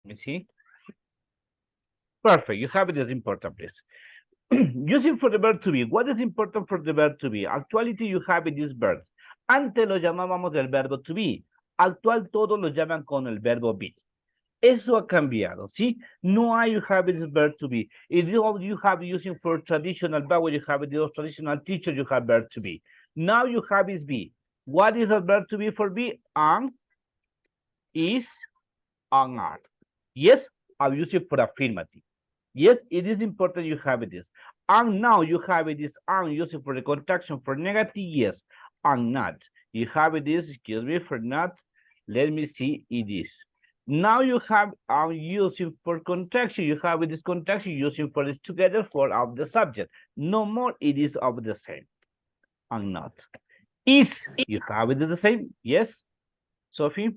me see. Perfect. You have it as important, please. Using for the verb to be. What is important for the verb to be? Actuality, you have it this verb. Antes lo llamábamos del verbo to be. Actual todos lo llaman con el verbo be. Eso ha cambiado, ¿sí? No hay you have this verb to be. If you have using for traditional verb, you have the traditional teacher, you have verb to be. Now you have is be. What is a verb to be for be? Am, is, and are. Yes, I'll use it for affirmative. Yes, it is important you have this. And now you have this and use it for the contraction for negative, yes, and not. You have this, excuse me, for not. Let me see, it is. Now you have using for contraction. You have this contraction using for this together for of the subject. No more, it is of the same. And not. Is, you have it the same, yes, Sophie?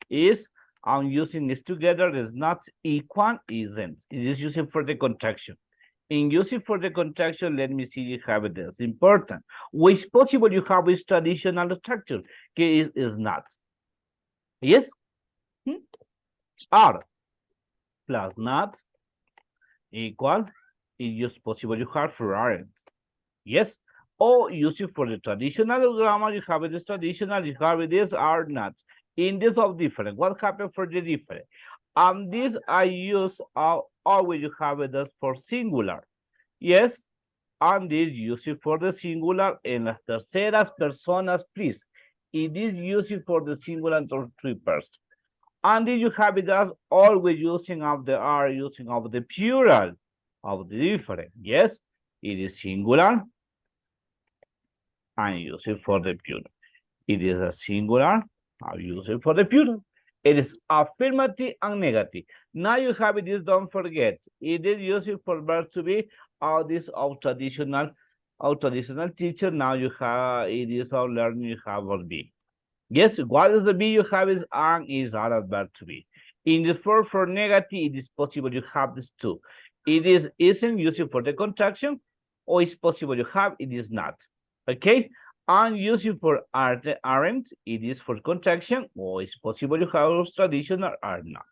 Is, I'm using this together is not equal, isn't. It is using for the contraction. In using for the contraction, let me see you have it as important. Which possible you have is traditional structure, is not. Yes? Are plus not equal is just possible you have for aren't. Yes? Or using for the traditional grammar, you have this traditional, you have this are not. In this of different, what happened for the different? This I use always you have it as for singular. Yes, and this use it for the singular en las terceras personas, please. It is using for the singular and three persons. And then you have it as always using of the are, using of the plural of the different. Yes, it is singular and use it for the plural. It is a singular. I'll use it for the plural. It is affirmative and negative. Now you have this, don't forget. It is used for verb to be, all this of traditional teacher. Now you have, it is our learning, you have will be. Yes, what is the be you have is and is are verb to be. In the verb for negative, it is possible you have this too. It is isn't used for the contraction, or it's possible you have, it is not. Okay? And using for aren't, it is for contraction, or it's possible you have traditional are not.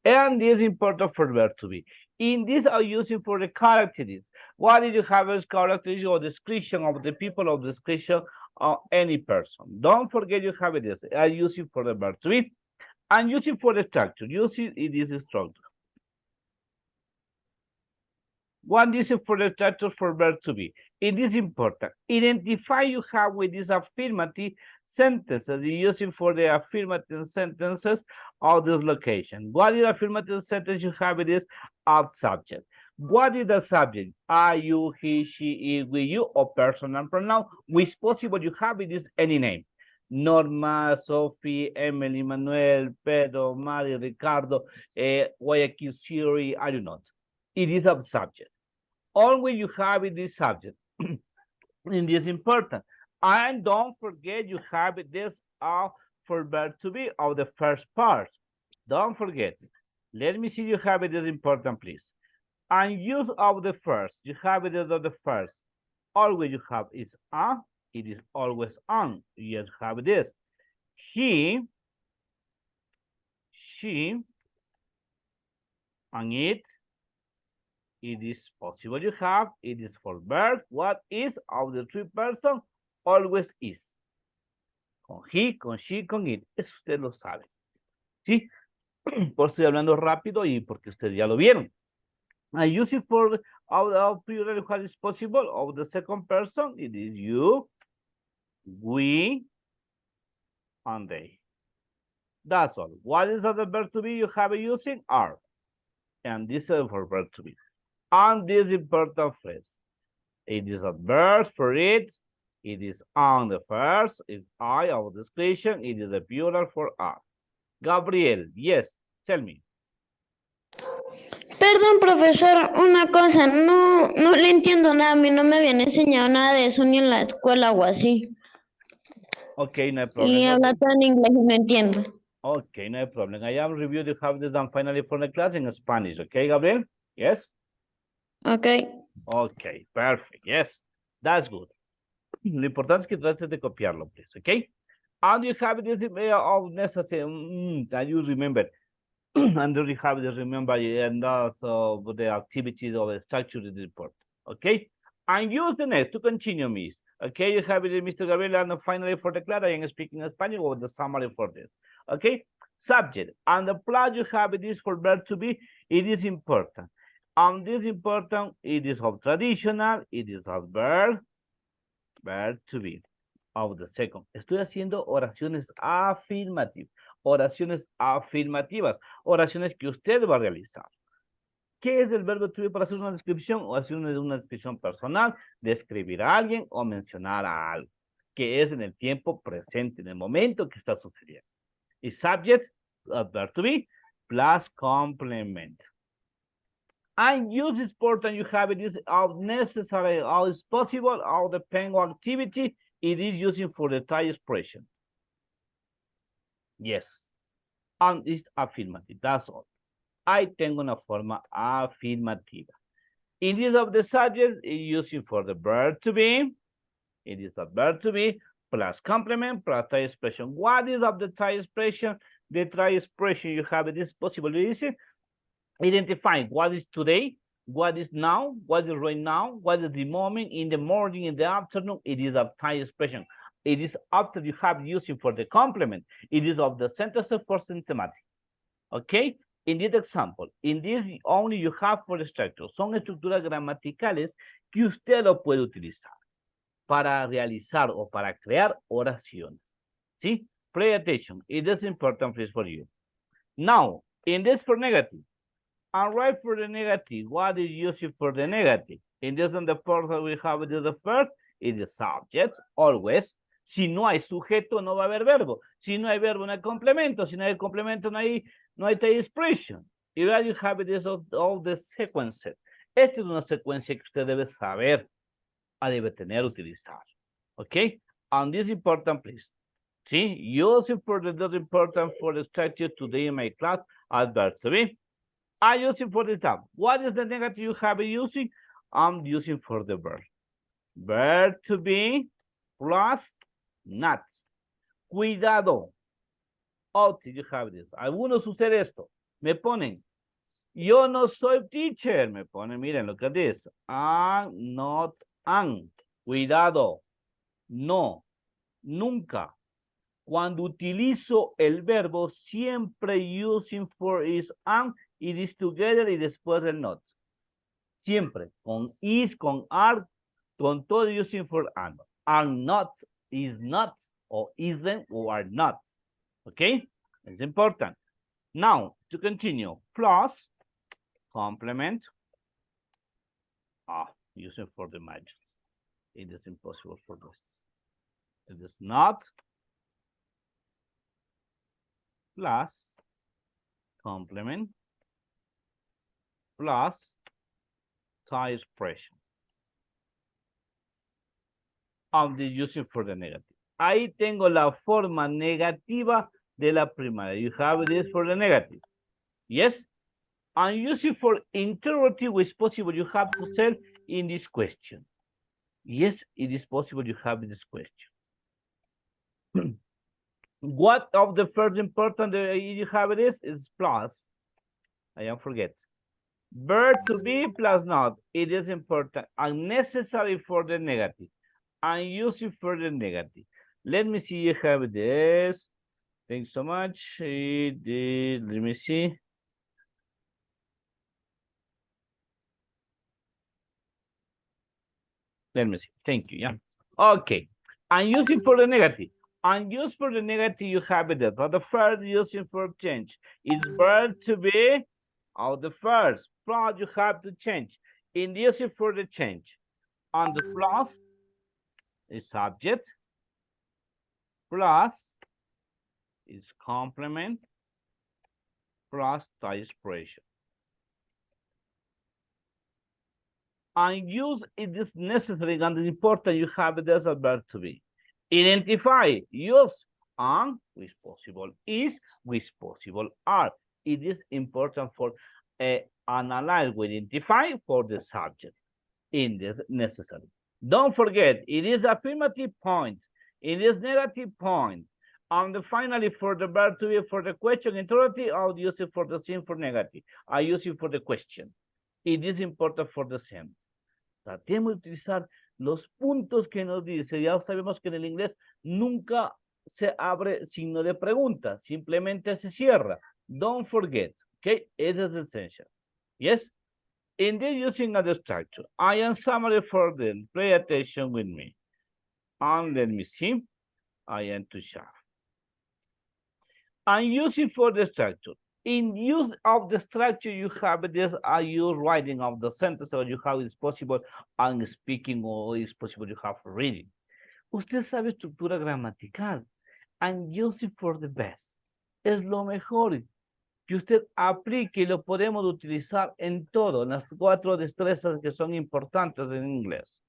And this is important for verb to be. In this, are using for the characteristics. What did you have as characteristic or description of the people or description of any person? Don't forget you have this. I use it for the verb to be. And using for the structure. Using it is a structure. One is for the structure for verb to be. It is important. Identify you have with these affirmative sentences. You're using for the affirmative sentences of this location. What is affirmative sentence you have? It is of subject. What is the subject? I, you, he, she, it, we, you, or personal pronoun. Which possible you have it is any name. Norma, Sophie, Emily, Manuel, Pedro, Mari, Ricardo, Guayaquil, Siri, I do not. It is of subject. Always you have in this subject. And this is important. And don't forget you have this for verb to be of the first part. Don't forget. Let me see you have it is important, please. And use of the first. You have it as of the first. Always you have is it is always on. You just have this. He, she, and it. It is possible you have, it is for verb. What is of the three persons? Always is. Con he, con she, con it. Eso usted lo sabe. ¿Sí? Por estoy hablando rápido y porque ustedes ya lo vieron. I use it for our plural, what is possible of the second person. It is you, we, and they. That's all. What is the verb to be you have using? Are. And this is for verb to be. And this important phrase. It is a verb for it. It is on the first. It's I of description. It is a plural for are. Gabriel, yes, tell me. Perdón, profesor, una cosa, no le entiendo nada, a mí no me habían enseñado nada de eso ni en la escuela o así. Okay, no problem. Y habla todo en inglés y no entiendo. Okay, no problem. I am reviewed you have this done finally for the class in Spanish. Okay, Gabriel? Yes? Okay. Okay, perfect. Yes, that's good. Lo importante es que trates de copiarlo, please. Okay? And you have this of necessary, and you remember. and then you have to remember and also the activities of the structure of the report. Okay, and use the next to continue, Miss. Okay, you have it, Mr. Gabriel, and finally for the Clara, I am speaking Spanish or the summary for this. Okay, subject and the plus you have it is for verb to be. It is important. This important. It is of traditional. It is of verb to be. Of the second. Estoy haciendo oraciones afirmativas. Oraciones afirmativas. Oraciones que usted va a realizar. ¿Qué es el verbo to be para hacer una descripción o hacer una descripción personal? Describir a alguien o mencionar a algo. Que es en el tiempo presente, en el momento que está sucediendo. Y subject, verb to be, plus complement. And use is important. You have it is of necessary, all is possible, all the penguin activity. It is using for the tie expression. Yes. And it's affirmative. That's all. I tengo una forma afirmativa. In this of the subject, it's using for the verb to be. It is a verb to be plus complement plus tie expression. What is of the tie expression? The tie expression you have it is possible. Identify what is today, what is now, what is right now, what is the moment, in the morning, in the afternoon. It is a tie expression. It is after you have using for the complement. It is of the sentence for symptomatic. Okay? In this example, in this only you have for the structure. Son estructuras gramaticales que usted lo puede utilizar para realizar o para crear oraciones. ¿Sí? Pay attention. It is important please for you. Now, in this for negative, and write for the negative. What is used for the negative? In this on the part that we have the first, is the subject, always. Si no hay sujeto, no va a haber verbo. Si no hay verbo, no hay complemento. Si no hay complemento, no hay tie expression. Y there you have this all the sequences. Esta es una secuencia que usted debe saber, debe tener, utilizar. Okay? And this is important, please. See, using for the not important for the structure today in my class, adverb to be. I'm using for the tab. What is the negative you have been using? I'm using for the verb. Verb to be plus not. Cuidado. Oh, you have this. Algunos sucede esto. Me ponen, yo no soy teacher. Me ponen, miren, look at this. I'm not an. Cuidado. No. Nunca. Cuando utilizo el verbo, siempre using for is am, it is together y después el not. Siempre. Con is, con are, con todo using for am. Are not, is not, or isn't, or are not. Okay? It's important. Now, to continue, plus, complement, using for the margins. It is impossible for this. It is not, plus, complement, plus, tie expression. Of the using for the negative. Ahí tengo la forma negativa de la primaria. You have this for the negative. Yes? And using for interrogative, which is possible you have to say in this question. Yes, it is possible you have this question. What of the first important you have this is plus. I am forget. Verb to be plus not. It is important. Unnecessary for the negative. And using for the negative. Let me see you have this. Thanks so much. Let me see. Let me see. Thank you. Yeah. Okay. And using for the negative. And use for the negative, you have it there. But the first using for change. It's verb to be. Or the first. Plus you have to change. In using for the change. On the plus is subject. Plus is complement. Plus tie expression. And use it is necessary and important you have it as a verb to be. Identify, use, and with possible is, with possible are. It is important for analyze, identify for the subject. In this necessary. Don't forget, it is affirmative point. It is negative point. And finally, for the verb to be for the question interrogative, I'll use it for the same for negative. I use it for the question. It is important for the sentence. Tratemos de utilizar los puntos que nos dice. Ya sabemos que en el inglés nunca se abre signo de pregunta, simplemente se cierra. Don't forget, okay? It is essential. Yes? Indeed, using other structure. I am summary for them. Pay attention with me. And let me see. I am too sharp. I'm using for the structure. In use of the structure, you have this, are you writing of the sentence, or you have it's possible and speaking, or it's possible you have reading. Usted sabe estructura gramatical. And use it for the best. Es lo mejor que usted aplique y lo podemos utilizar en todo, en las 4 destrezas que son importantes en inglés.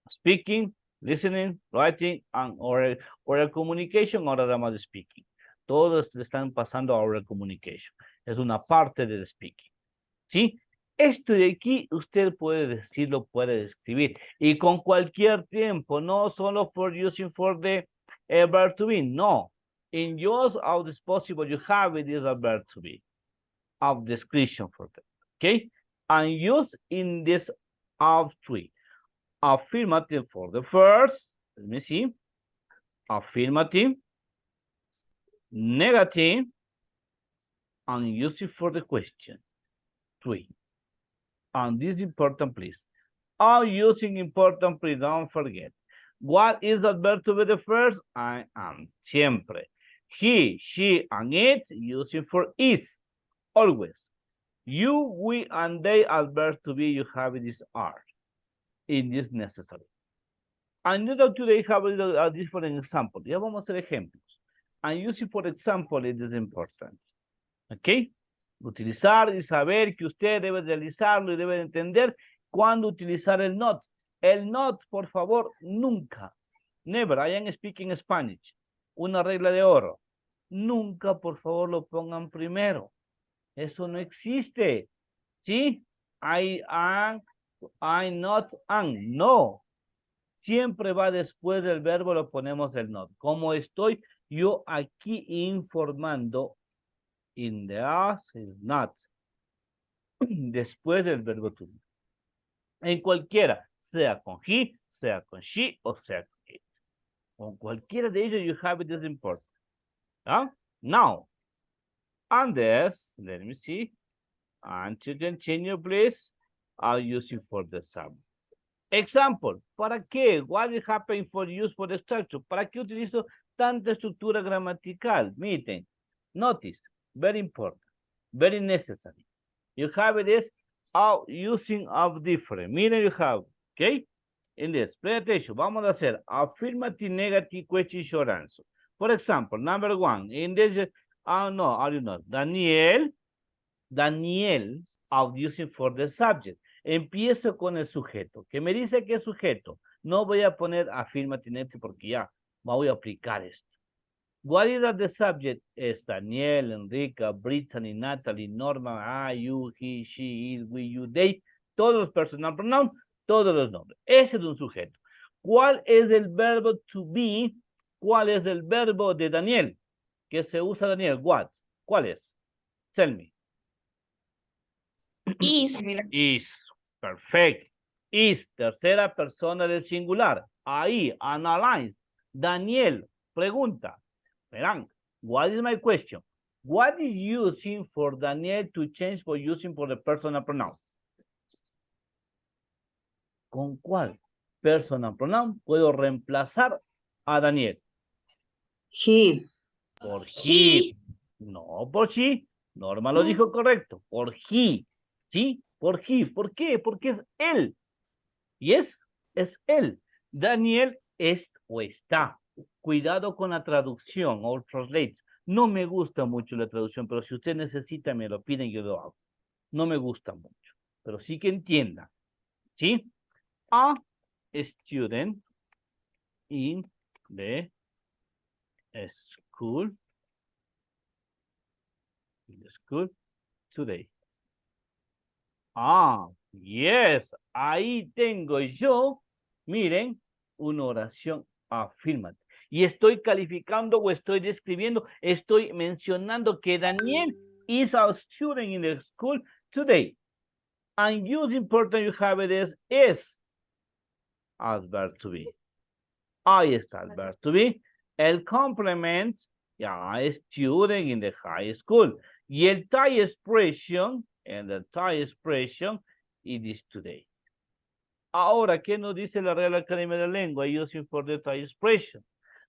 Speaking, listening, writing, and oral communication, ahora además speaking. Todos están pasando a oral communication. Es una parte del speaking. ¿Sí? Esto de aquí usted puede decirlo, puede escribir. Y con cualquier tiempo, no solo for using for the verb to be. No. In use of this possible, you have it is a verb to be. Of description for them. Okay? And use in this of three. Affirmative for the first. Let me see. Affirmative. Negative. And use it for the question. 3. And this is important, please. All using important, please don't forget. What is the verb to be the first? I am. Siempre. He, she, and it, using for is. Always. You, we, and they, as verb to be, you have this are. It is necessary. And you know, today have a different example. Ya vamos a hacer ejemplos. And using for example, it is important. ¿Ok? Utilizar y saber que usted debe realizarlo y debe entender cuándo utilizar el not. El not, por favor, nunca. Never, I am speaking Spanish. Una regla de oro. Nunca, por favor, lo pongan primero. Eso no existe. ¿Sí? I am, I not am. No. Siempre va después del verbo, lo ponemos el not. Como estoy yo aquí informando, in the as is not. Después del verbo to be. En cualquiera, sea con he, sea con she, o sea con it. Con cualquiera de ellos, you have it is important. ¿Ah? Now, and this, let me see. And to continue, please, I'll use it for the sum. Example, ¿para qué? What is happening for use for the structure? ¿Para qué utilizo tanta estructura gramatical? Miren, notice, very important, very necessary. You have it is out using of different. Miren, you have, okay? In this, pay attention. Vamos a hacer affirmative, negative, question, short answer. For example, number 1, in this, no, are you not? Daniel, of using for the subject. Empiezo con el sujeto. ¿Qué me dice que es sujeto? No voy a poner affirmative porque ya voy a aplicar esto. What is the subject? Es Daniel, Enrica, Brittany, Natalie, Norma, I, you, he, she, it, we, you, they. Todos los personal pronouns, todos los nombres. Ese es un sujeto. ¿Cuál es el verbo to be? ¿Cuál es el verbo de Daniel? Que se usa Daniel. What? ¿Cuál es? Tell me. Is. Is. Perfect. Is, tercera persona del singular. Ahí, analyze. Daniel, pregunta. Verán, what is my question? What is using for Daniel to change for using for the personal pronoun? ¿Con cuál personal pronoun puedo reemplazar a Daniel? He. Por he. He. No, por she. Norma lo dijo correcto. Por he. ¿Sí? Por he. ¿Por qué? Porque es él. Yes, es él. Daniel es o está. Cuidado con la traducción o translate. No me gusta mucho la traducción, pero si usted necesita, me lo piden y yo lo hago. No me gusta mucho, pero sí que entienda. ¿Sí? A student in the school. In the school today. Ah, yes. Ahí tengo yo, miren, una oración afirmativa. y estoy calificando o estoy describiendo, estoy mencionando que Daniel is a student in the school today. And use important you have it is as verb to be. Ahí está el verb to be. El complement, ya, student in the high school. Y el tie expression, and the tie expression, it is today. Ahora, ¿qué nos dice la Real Academia de la Lengua? Using for the tie expression.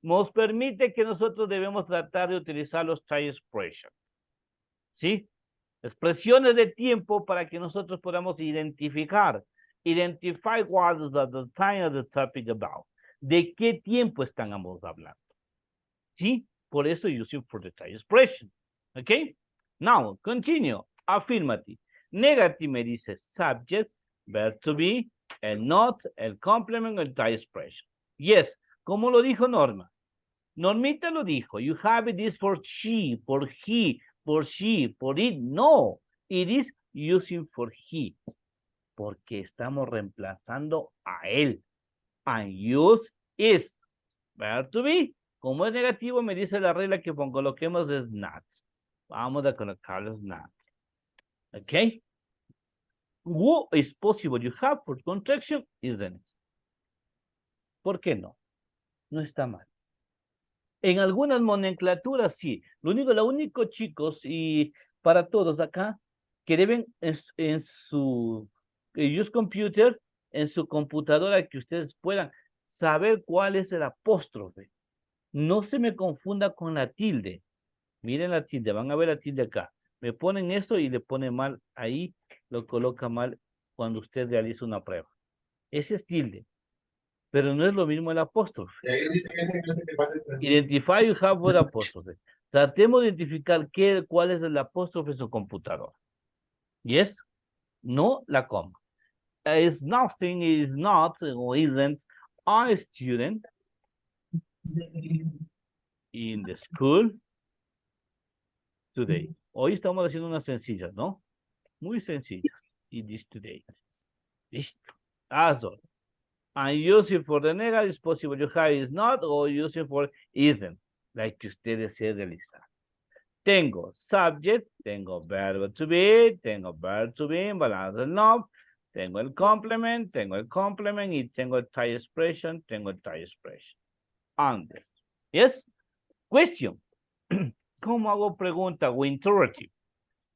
Nos permite que nosotros debemos tratar de utilizar los tie expression. ¿Sí? Expresiones de tiempo para que nosotros podamos identificar. Identify what is the time of the topic about. ¿De qué tiempo estamos hablando? ¿Sí? Por eso using for the tie expression. ¿Ok? Now, continue. Affirmative. Negative me dice subject, verb to be, el not, el complement, el tie expression. Yes, como lo dijo Norma. Normita lo dijo. You have this for she, for he, for she, for it. No, it is using for he. Porque estamos reemplazando a él. And use is. Verb to be. Como es negativo, me dice la regla que coloquemos es not. Vamos a colocarlos not. Okay? Who is possible you have for contraction isn't. ¿Por qué no? No está mal. En algunas nomenclaturas sí. Lo único, chicos, y para todos acá, que deben en su use computer, en su computadora, que ustedes puedan saber cuál es el apóstrofe. No se me confunda con la tilde. Miren la tilde, van a ver la tilde acá. Me ponen esto y le ponen mal ahí, lo coloca mal cuando usted realiza una prueba. Ese es tilde. Pero no es lo mismo el apóstrofe. Identify you have with apóstrofe. Tratemos de identificar cuál es el apóstrofe en su computadora. Yes? No la coma. Is nothing, is not, or isn't a student in the school today. Hoy estamos haciendo unas sencillas, ¿no? Muy sencillas. It is today. Listo. Azul. And using for the negative is possible you have is not, or using for isn't, like que usted desee realizar. Tengo subject, tengo verbo to be, tengo verb to be, balance el no, tengo el complement y tengo el tie expression, Antes. Yes? Question. ¿Cómo hago pregunta o interrogative?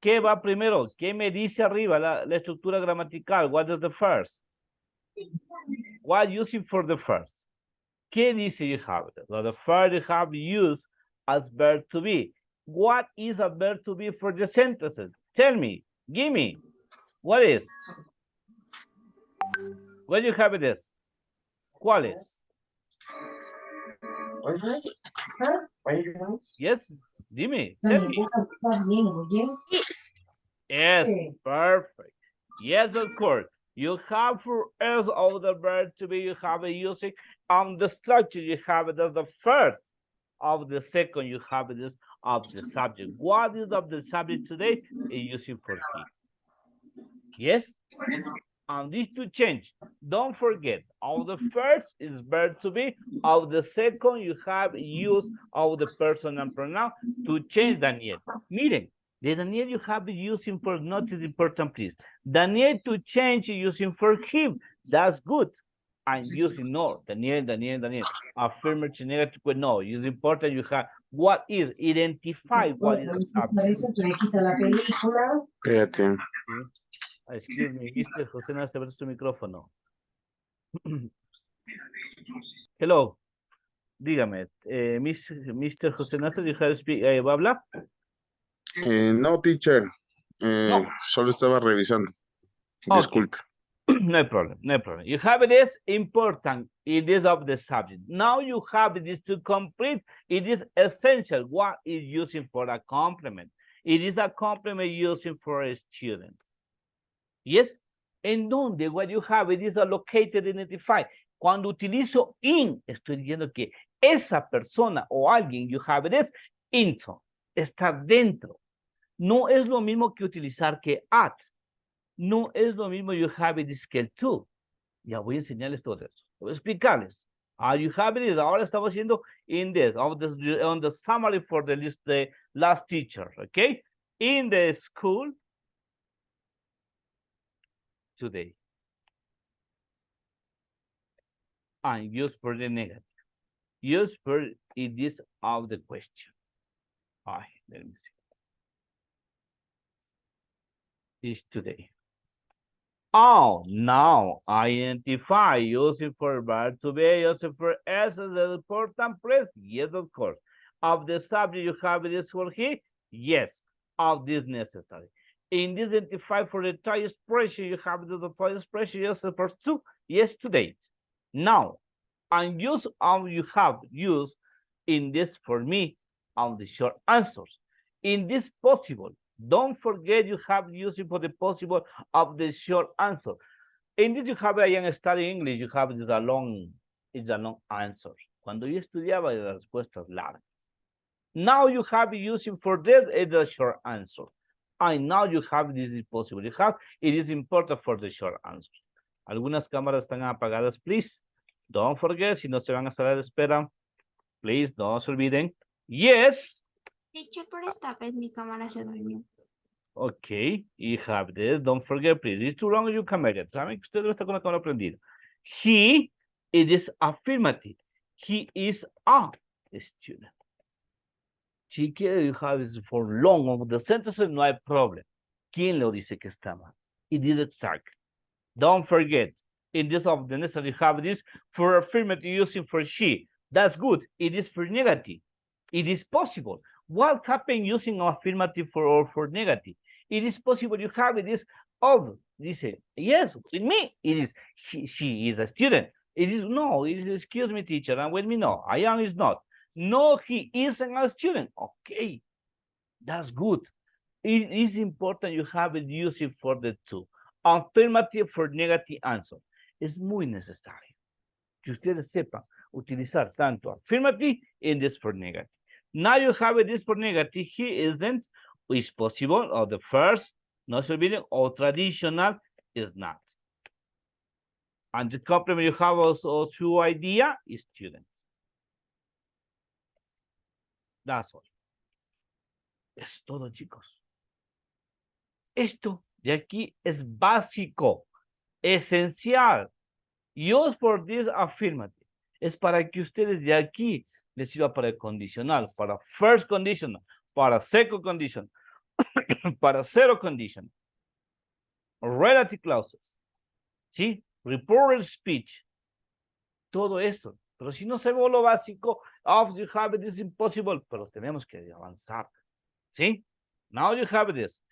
¿Qué va primero? ¿Qué me dice arriba la estructura gramatical? What is the first? What using for the first? ¿Qué dice you have? So the first you have used as verb to be. What is a verb to be for the sentences? Tell me. Give me. What is? What do you have it is? ¿Cuál es? Yes, dime. Tell me. Yes, perfect. Yes, of course. You have for as of the verb to be, you have a using on the structure, you have it as the first of the second, you have this of the subject. What is of the subject today? Is using for he. Yes? And these two change. Don't forget, of the first is verb to be, of the second you have use of the person and pronoun to change Daniel. Miren, the Daniel you have using for not is important, please. Daniel to change using for him. That's good. And using no, Daniel. Affirmative, negative, no. It's important you have what is, identify what is the subject. Espérate. Excuse me, Mr. José, no se abre su micrófono. Hello. Dígame, Mr. José Nasser, you have to speak, ¿va a hablar? No, teacher. No. Solo estaba revisando. Okay. Disculpe. No problem. You have this important. It is of the subject. Now you have this to complete. It is essential. What is using for a complement? It is a complement using for a student. Yes? En donde what you have it is located, identified. Cuando utilizo in, estoy diciendo que esa persona o alguien you have it is into, está dentro. No es lo mismo que utilizar que at. No es lo mismo you have it is que el to. Ya voy a enseñarles todo eso. Voy a explicarles. You have it. Ahora estamos haciendo in this, on the summary for the list, the last teacher, okay? In the school today. And use for the negative. Use for it is of the question. Let me see. Is today. Oh, now identify using for verb to be, using for S as the important place. Yes, of course. Of the subject you have this for he. Yes, of this necessary. In this identify for the tie expression, you have the tie expression, yes, the first two. Yes, to date. Now, and use of you have used in this for me on the short answers. In this possible, don't forget you have using for the possible of the short answer. In this you have I am studying English, you have this it's a long answer. Cuando yo estudiaba las respuestas largas. Now you have using for this it's a short answer. And now you have this is possible. You have it is important for the short answer. Algunas cámaras están apagadas, please. Don't forget, si no se van a salir de espera, please, no se olviden. Yes. Teacher, por esta vez mi cámara se durmió. Okay, you have this. Don't forget, please. It's too long, you can make it. Saben que usted debe estar con la cámara prendida. He, it is affirmative. He is a student. Chique, you have this for long. Of the sentences, no hay problem. ¿Quién lo dice que está mal? It is exact. Don't forget, in this of the necessary, you have this for affirmative using for she. That's good. It is for negative. It is possible. What happened using affirmative for negative? It is possible you have it is of. Dice, yes, with me, it is she is a student. It is no, it is excuse me, teacher, and with me, no, I am is not. No, he isn't a student. Okay, that's good. It is important you have it using for the two. Affirmative for negative answer. Es muy necesario que ustedes sepan utilizar tanto affirmative and this for negative. Now you have it this for negative. He isn't, is possible, or the first, no se olviden, or traditional is not. And the complement you have also two idea is student. That's all. Es todo, chicos. Esto de aquí es básico, esencial. Use for this affirmative. Es para que ustedes de aquí les sirva para el condicional, para first conditional, para second condition, para zero condition, relative clauses, ¿sí? Reported speech, todo eso. Pero si no sabemos lo básico, of you have it is impossible, pero tenemos que avanzar, ¿sí? Now you have this.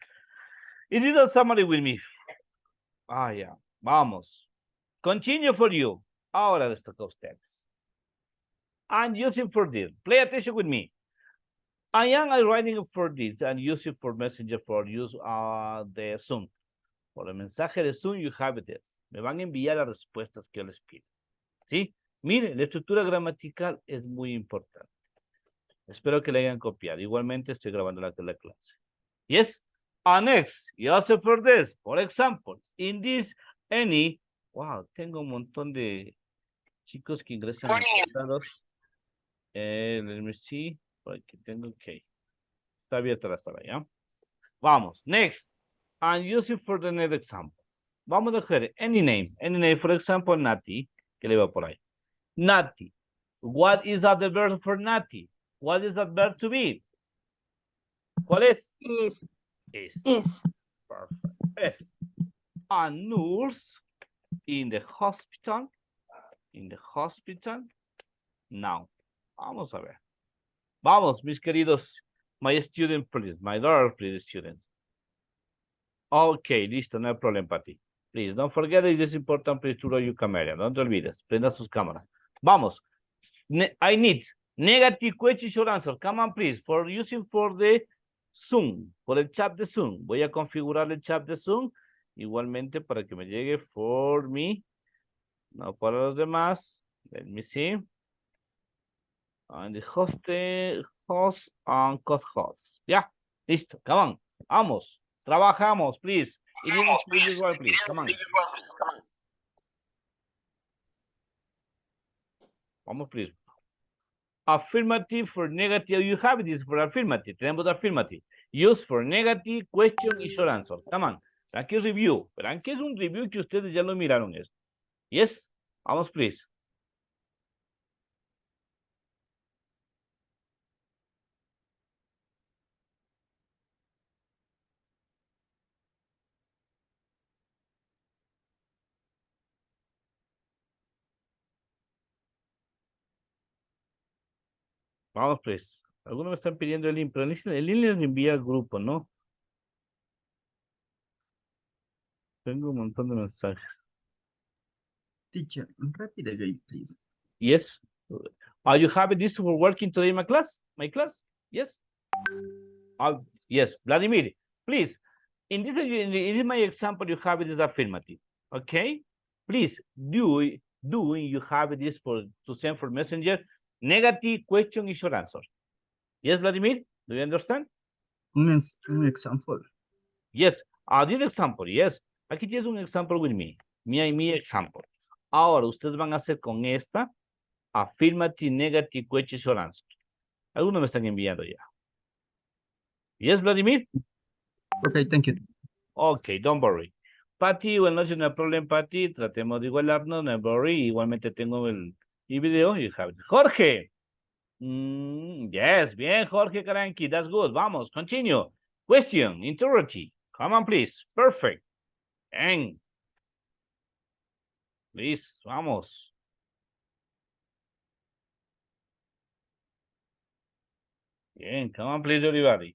It is a summary with me. Yeah, vamos. Continue for you. Ahora les toca a ustedes. And using for this. Pay attention with me. I am writing for this and using for messenger for use the Zoom. Por el mensaje de Zoom, you have this. Me van a enviar las respuestas que yo les pido. ¿Sí? Mire, la estructura gramatical es muy importante. Espero que la hayan copiado. Igualmente estoy grabando la clase. Yes? And next, also for this. For example, in this, any. Wow, tengo un montón de chicos que ingresan a los let me see. Por aquí tengo, ok. Está abierta la sala, ¿ya? Vamos, next. And using for the next example. Vamos a coger any name, for example, Nati, que le va por ahí. Nati. What is that the verb for Nati? What is that verb to be? ¿Cuál es? Es. Perfect. Es. A nurse in the hospital. Now. Vamos a ver. Vamos, mis queridos. My student, please. My daughter, please, students. Okay, listo, no hay problema para ti. Please, don't forget it is important, please, to roll your camera. No te olvides. Prenda sus cámaras. Vamos. I need negative question short answer. Come on, please. For using for the Zoom. Por el chat de Zoom. Voy a configurar el chat de Zoom. Igualmente para que me llegue for me. No para los demás. Let me see. And the host and co-host. Ya. Listo. Come on. Vamos. Trabajamos, please. Please, come on. Vamos, please. Affirmative for negative. You have this for affirmative. Tenemos affirmative. Use for negative, question y short answer. Come on. Aquí review. Verán que es un review que ustedes ya lo miraron esto. Yes. Vamos, please. Vamos, pues. Algunos me están pidiendo el link, pero el link les envía al grupo, ¿no? Tengo un montón de mensajes. Teacher, repeat again, please. Yes. Are you having this for working today in my class? My class? Yes. Yes. Vladimir, please. In this my example, you have this affirmative. Okay? Please do you have this to send for messenger? Negative, question, and short answer. Yes, Vladimir? Do you understand? Un example. Yes, this example, yes. Aquí tienes un example with me. Mi example. Ahora, ustedes van a hacer con esta affirmative, negative, question, short answer. Algunos me están enviando ya. Yes, Vladimir? Okay, thank you. Okay, don't worry. Patty, well, no es un problema, Patty. Tratemos de igualarnos, no worry. Igualmente tengo el video. You have it. Jorge. Yes, bien, Jorge Karanki. That's good. Vamos, continue. Question, interrogative. Come on, please. Perfect. And please, vamos. Bien, come on, please, everybody.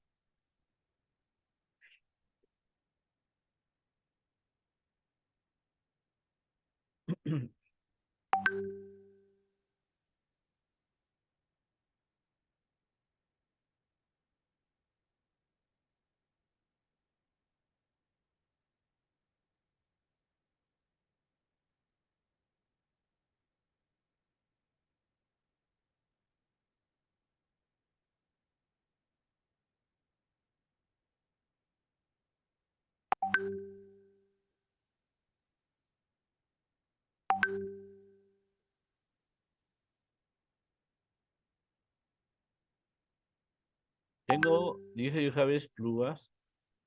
Dije, you have plugas.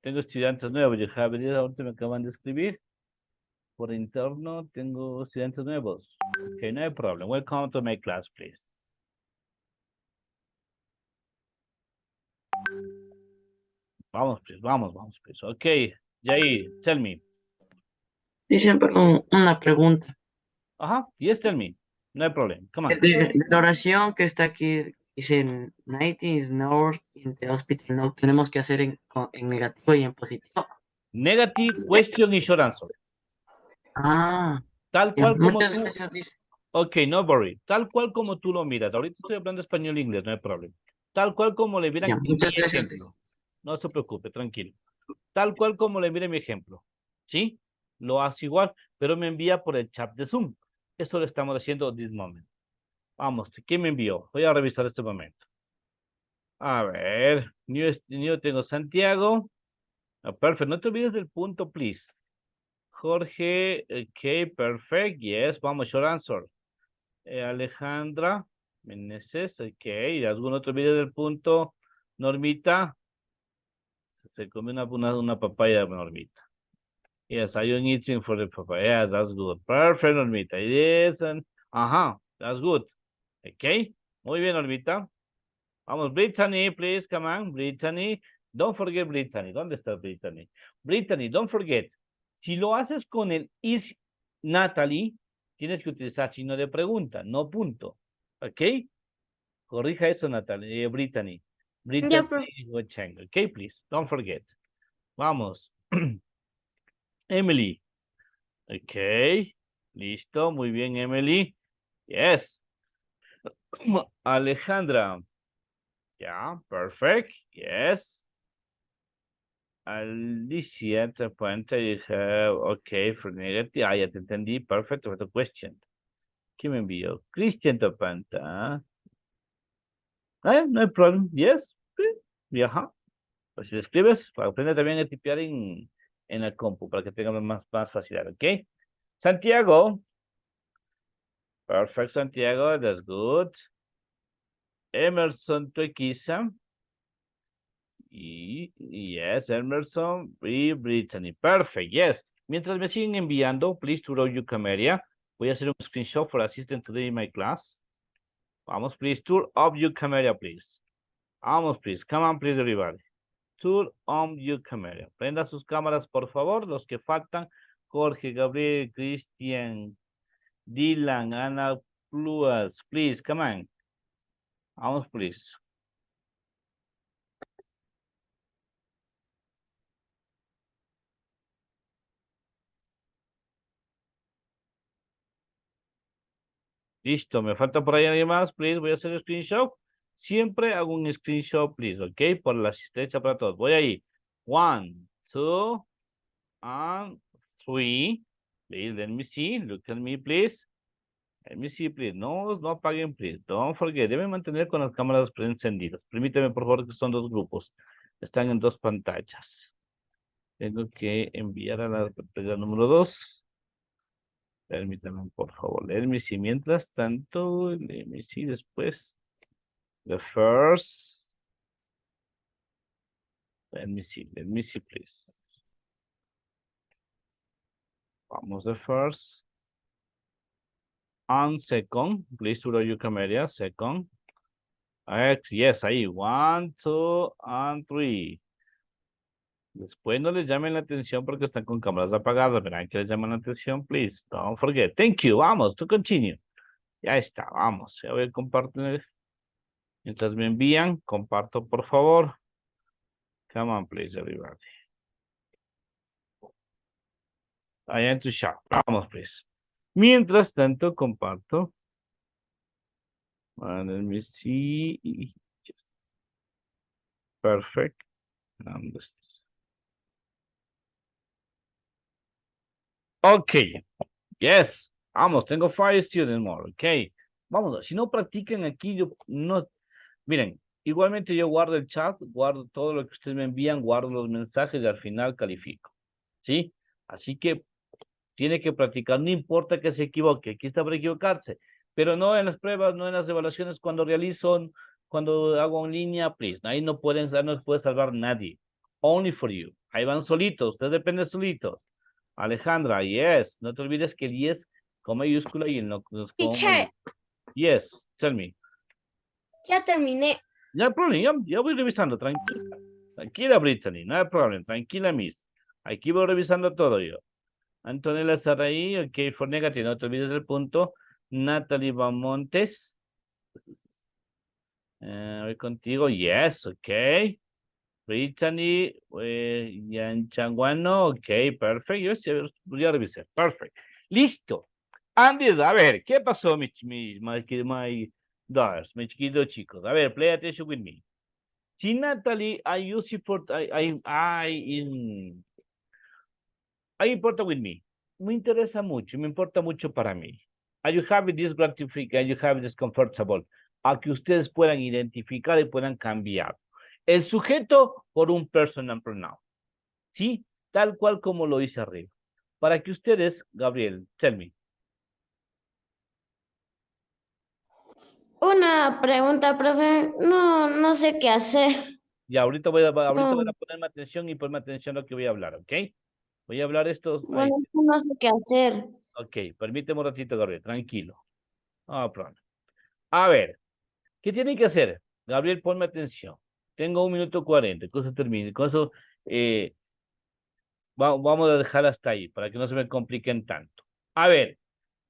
Tengo estudiantes nuevos, you have it, ahorita me acaban de escribir. Por interno, tengo estudiantes nuevos. Okay, no hay problem. Welcome to my class, please. Vamos, please, vamos, please. Okay, Jair, tell me. Teacher, pero una pregunta. Ajá, yes, tell me. No hay problem. Come on. De la oración que está aquí, dice, night is north in the hospital, ¿no? Tenemos que hacer en negativo y en positivo. Negative, question y short answer. Ah, Tal ya, cual como muchas tú. gracias, dice. Ok, no worry. Tal cual como tú lo miras. Ahorita estoy hablando español e inglés, no hay problema. Tal cual como le miran Ya, en muchas mi gracias, ejemplo. No se preocupe, tranquilo. Tal cual como le mire mi ejemplo. ¿Sí? Lo hace igual, pero me envía por el chat de Zoom. Eso lo estamos haciendo this moment. Vamos, ¿quién me envió? Voy a revisar este momento. A ver, new tengo Santiago. Perfecto, no te olvides del punto, please. Jorge, ok, perfect, yes, vamos, short answer. Alejandra Meneses, ok, ¿algún otro video del punto? Normita, se comió una papaya, Normita. Yes, are you eating for the papaya? Yeah, that's good. Perfect, Normita. Yes, ajá, that's good. Ok, muy bien, Normita. Vamos, Brittany, please, come on, Brittany. Don't forget Brittany. ¿Dónde está Brittany? Brittany, don't forget. Si lo haces con el is Natalie, tienes que utilizar signo de pregunta, no punto. ¿Ok? Corrija eso, Natalie. Brittany. Ya, profe. Brittany, ok, please, don't forget. Vamos. Emily. Ok. Listo, muy bien, Emily. Yes. Alejandra. Yeah, perfect. Yes. Alicia te puente dije, ok, for negative. Ah, ya te entendí. Perfect. What a question. ¿Quién me envió? Christian Topanta. No hay problem. Yes. Sí. Ajá. Pues si lo escribes, aprende también a tipear en el compu para que tenga más facilidad, ¿ok? Santiago. Perfect, Santiago. That's good. Emerson Tuequisa. Yes, Emerson y Brittany. Perfect, yes. Mientras me siguen enviando, please to your camera. Voy a hacer un screenshot for assistant today in my class. Vamos, please, tour of your camera, please. Vamos, please. Come on, please, everybody. Tour on your camera. Prendan sus cámaras, por favor. Los que faltan, Jorge, Gabriel, Cristian, Dylan, Ana Pluas. Please, come on. Vamos, please. Listo, me falta por ahí alguien más, please. Voy a hacer el screenshot. Siempre hago un screenshot, please, ¿ok? Por la asistencia para todos. Voy ahí. 1, 2, and 3. Please, let me see. Look at me, please. Let me see, please. No, no apaguen, please. Don't forget. Deben mantener con las cámaras encendidas. Permíteme, por favor, que son dos grupos. Están en dos pantallas. Tengo que enviar a la pantalla número 2. Permítanme, por favor. Let me see. Mientras tanto, let me see después. The first. Let me see, please. Vamos, the first. And second, please to your camera, second. Yes, ahí, 1, 2, and 3. Después no les llamen la atención porque están con cámaras apagadas, verán que les llaman la atención, please. Don't forget. Thank you, vamos, to continue. Ya está, vamos. Ya voy a compartir. Mientras me envían, comparto, por favor. Come on, please, everybody. I am to share. Vamos, please. Mientras tanto, comparto. And let me see. Perfect. Okay. Yes. Vamos, tengo 5 students more. Okay. Vamos, si no practican aquí, yo no. Miren, igualmente yo guardo el chat, guardo todo lo que ustedes me envían, guardo los mensajes y al final califico. ¿Sí? Así que tiene que practicar, no importa que se equivoque, aquí está para equivocarse, pero no en las pruebas, no en las evaluaciones cuando realizo, cuando hago en línea, please, ahí no les puede salvar nadie, only for you, ahí van solitos, ustedes dependen solitos. Alejandra, yes, no te olvides que el yes con mayúscula y el no con Teacher. Yes, tell me. Ya terminé. No hay problema, ya voy revisando, tranquila. Tranquila, Brittany, no hay problema, tranquila, miss. Aquí voy revisando todo yo. Antonella Saraí, ok, for negative, no te olvides del punto. Natalie Bamontes. Voy contigo, yes, ok. Brittany, Yan Changuano, ok, perfect. Yo ya revisé, perfect. Listo. Andy, a ver, ¿qué pasó, my daughters, mis queridos chicos? A ver, play attention with me. Si Natalie, I use it for, I importa with me. Me interesa mucho, me importa mucho para mí. Are you having this gratification? You have this comfortable. A que ustedes puedan identificar y puedan cambiar el sujeto por un personal pronoun. ¿Sí? Tal cual como lo hice arriba. Para que ustedes, Gabriel, tell me. Una pregunta, profe. No sé qué hacer. Ya, ahorita voy a ponerme atención y ponerme atención a lo que voy a hablar, ¿ok? Voy a hablar esto. Bueno, no sé qué hacer. Ok, permíteme un ratito, Gabriel, tranquilo. No problema. A ver, ¿qué tienen que hacer? Gabriel, ponme atención. Tengo 1 minuto 40, con eso termine. Con eso vamos a dejar hasta ahí, para que no se me compliquen tanto. A ver,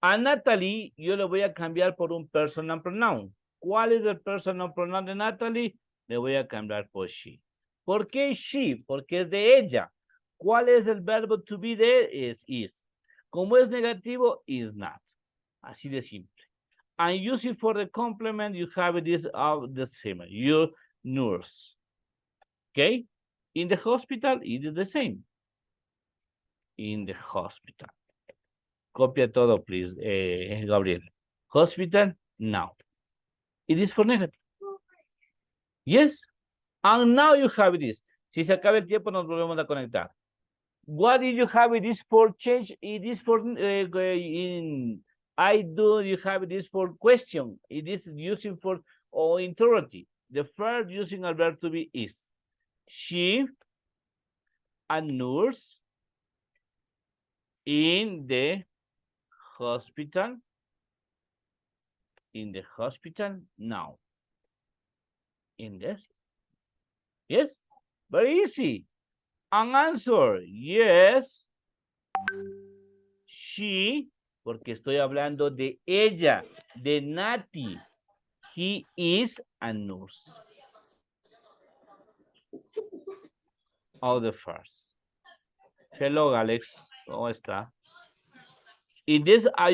a Natalie yo le voy a cambiar por un personal pronoun. ¿Cuál es el personal pronoun de Natalie? Le voy a cambiar por she. ¿Por qué she? Porque es de ella. ¿Cuál es el verbo to be de? Is. Como es negativo, is not. Así de simple. And use it for the complement, you have this of the same. Your nurse. Okay? In the hospital, it is the same. In the hospital. Copia todo, please, Gabriel. Hospital, now. It is for negative. Yes. And now you have this. Si se acaba el tiempo, nos volvemos a conectar. What did you have it is for change? It is for I do, you have this for question. It is using for or interrogative. The first using a verb to be is she a nurse in the hospital. In the hospital now. In this? Yes? Very easy. An answer, yes. She, porque estoy hablando de ella, de Nati. He is a nurse. All the first. Hello, Alex. ¿Cómo está? In this,